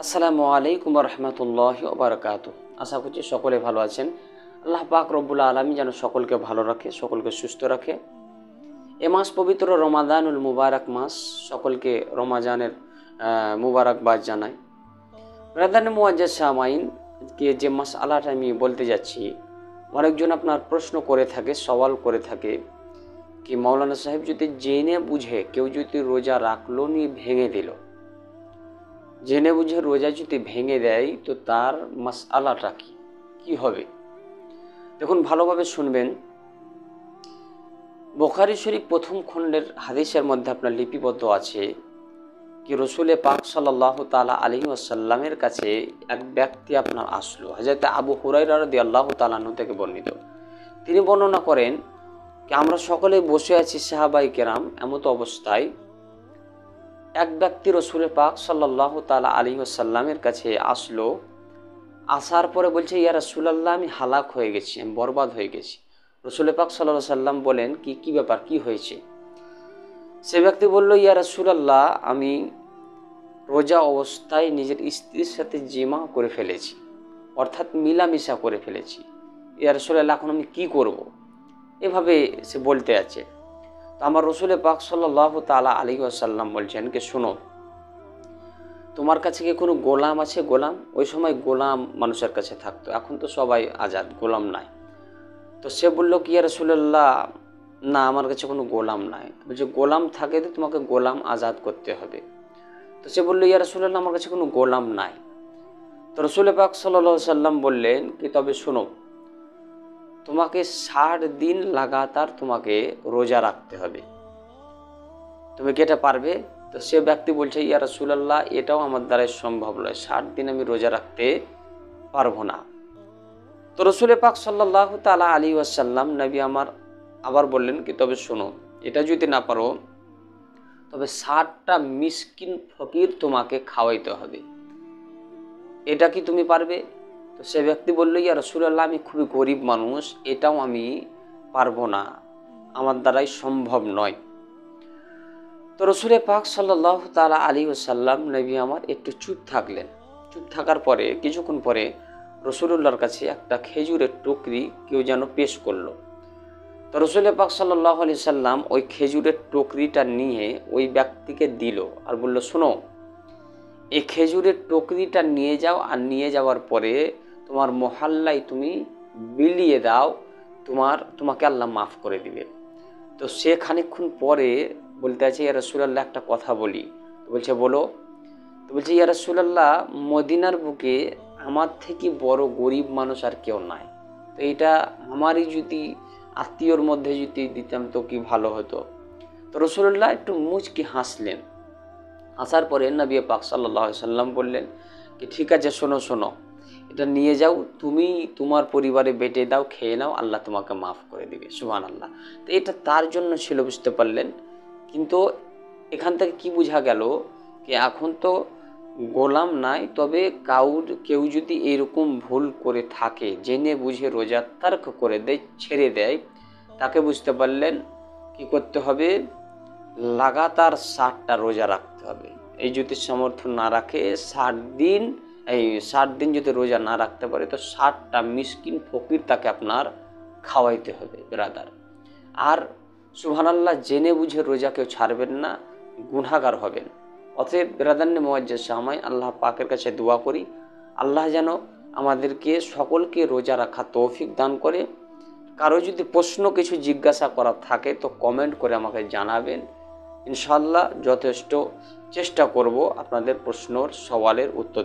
আসসালামু আলাইকুম রহমতুল্লাহি ওয়া বারাকাতুহু। আশা করছি সকলে ভালো আছেন। আল্লাহ পাক রব্বুল আলামিন যেন সকলকে ভালো রাখে, সকলকে সুস্থ রাখে। এ মাস পবিত্র রমাদানুল মুবারক মাস, সকলকে রমাজানের মুবারকবাদ জানাই। ব্রাদার মুআজ্জাজ সামাইন, যে মাসআলাটা আমি বলতে যাচ্ছি, অনেকজন আপনার প্রশ্ন করে থাকে, সওয়াল করে থাকে কি মাওলানা সাহেব, যদি জেনে বুঝে কেউ যদি রোজা রাখলো নি ভেঙে দিল, জেনে বুঝে রোজা যদি ভেঙে দেয় তো তার মাসআলাটা কি হবে? দেখুন, ভালোভাবে শুনবেন। বুখারী শরীফ প্রথম খণ্ডের হাদিসের মধ্যে আপনার লিপিবদ্ধ আছে কি রাসূল পাক সাল্লাল্লাহু তাআলা আলাইহি ওয়াসাল্লামের কাছে এক ব্যক্তি আপনার আসলো। হযরত আবু হুরায়রা রাদিয়াল্লাহু তাআলা আনহু থেকে বর্ণিত। তিনি বর্ণনা করেন কি আমরা সকলে বসে আছি সাহাবায়ে কেরাম, এমত অবস্থায় এক ব্যক্তি রাসূল পাক সাল্লাল্লাহু তাআলা আলাইহি ওয়াসাল্লামের কাছে আসলো। আসার পরে বলছে, ইয়া রাসূলুল্লাহ, আমি হালাক হয়ে গেছি, আমি বরবাদ হয়ে গেছি। রাসূল পাক সাল্লাল্লাহু আলাইহি ওয়াসাল্লাম বলেন, কি ব্যাপার, কি হয়েছে? সে ব্যক্তি বলল, ইয়া রাসূলুল্লাহ, আমি রোজা অবস্থায় নিজের স্ত্রীর সাথে জিমা করে ফেলেছি, অর্থাৎ মিলামিশা করে ফেলেছি। ইয়া রাসূলুল্লাহ, এখন আমি কি করব? এভাবে সে বলতে আছে। তো আমার রাসূল পাক সাল্লাল্লাহু তাআলা আলাইহি ওয়াসাল্লাম বলছেন কি, শোনো, তোমার কাছে কি কোনো গোলাম আছে? গোলাম, ওই সময় গোলাম মানুষের কাছে থাকতো, এখন তো সবাই আজাদ, গোলাম নাই। তো সে বলল কি, ইয়া রাসূলুল্লাহ, না, আমার কাছে কোনো গোলাম নাই। বলছে, গোলাম থাকে তো তোমাকে গোলাম আজাদ করতে হবে। তো সে বলল, ইয়া রাসূলুল্লাহ, আমার কাছে কোনো গোলাম নাই। তো রাসূল পাক সাল্লাল্লাহু আলাইহি ওয়াসাল্লাম বললেন কি, তবে শোনো, তোমাকে 60 দিন লাগাতার তোমাকে রোজা রাখতে হবে। তুমি কি এটা পারবে? তো সে ব্যক্তি বলছে, ইয়া রাসূলুল্লাহ, এটাও আমার দ্বারা সম্ভব নয়, 60 দিন আমি রোজা রাখতে পারবো না। তো রাসূল পাক সাল্লাল্লাহু তাআলা আলাইহি ওয়াসাল্লাম নবী আমার আবার বললেন কি, তবে শোনো, এটা যদি না পারো তবে 60টা মিসকিন ফকির তোমাকে খাওয়াইতে হবে। এটা কি তুমি পারবে? তো সে ব্যক্তি বলল, ইয়া রাসূলুল্লাহ, আমি খুবই গরিব মানুষ, এটাও আমি পারবো না, আমার দ্বারাই সম্ভব নয়। তো রাসূল পাক সাল্লাল্লাহু তাআলা আলাইহি ওয়াসাল্লাম নবী আমার একটু চুপ থাকলেন। চুপ থাকার পরে কিছুক্ষণ পরে রাসূলুল্লাহর কাছে একটা খেজুরের টুকরি কেউ যেন পেশ করলো। তো রাসূল পাক সাল্লাল্লাহু আলাইহি সাল্লাম ওই খেজুরের টুকরিটা নিয়ে ওই ব্যক্তিকে দিল আর বলল, শোনো, এই খেজুরের টুকরিটা নিয়ে যাও, আর নিয়ে যাওয়ার পরে তোমার মহল্লায় তুমি বিলিয়ে দাও, তোমাকে আল্লাহ মাফ করে দিবে। তো সে খানিকক্ষণ পরে বলতে আছে, ইয়া রাসূলুল্লাহ, একটা কথা বলি। তো বলছে, বলো। তো বলছে, ইয়া রাসূলুল্লাহ, মদিনার বুকে আমার থেকে বড় গরিব মানুষ আর কেউ নাই। তো এটা আমারই যদি আত্মীয়র মধ্যে যদি দিতাম তো কি ভালো হতো। তো রাসূলুল্লাহ একটু মুচকি হাসলেন। হাসার পরে নবী পাক সাল্লাল্লাহু আলাইহি সাল্লাম বললেন কি, ঠিক আছে, শোনো, এটা নিয়ে যাও, তুমি তোমার পরিবারে বেটে দাও, খেয়ে নাও, আল্লাহ তোমাকে মাফ করে দিবে। সুবহানাল্লাহ। তো এটা তার জন্য ছিল, বুঝতে পারলেন? কিন্তু এখান থেকে কি বোঝা গেল কি এখন তো গোলাম নাই, তবে কেউ যদি এরকম ভুল করে থাকে, জেনে বুঝে রোজা তার্ক করে দেয়, ছেড়ে দেয়, তাকে বুঝতে পারলেন কি করতে হবে? লাগাতার 60টা রোজা রাখতে হবে। এই যদি সামর্থ্য না রাখে 60 দিন যদি রোজা না রাখতে পারে তো 60টা মিসকিন ফকির তাকে আপনার খাওয়াইতে হবে ব্রাদার। আর সুবহানাল্লাহ, জেনে বুঝে রোজা কেউ ছাড়বেন না, গুনাহগার হবেন। অতএব ব্রাদার মুআজ্জাজ সামাই, আল্লাহ পাকের কাছে দোয়া করি, আল্লাহ যেন আমাদেরকে সকলকে রোজা রাখা তৌফিক দান করে। কারো যদি প্রশ্ন কিছু জিজ্ঞাসা করা থাকে তো কমেন্ট করে আমাকে জানাবেন। ইনশাআল্লাহ যথেষ্ট চেষ্টা করব আপনাদের প্রশ্নের সওয়ালের উত্তর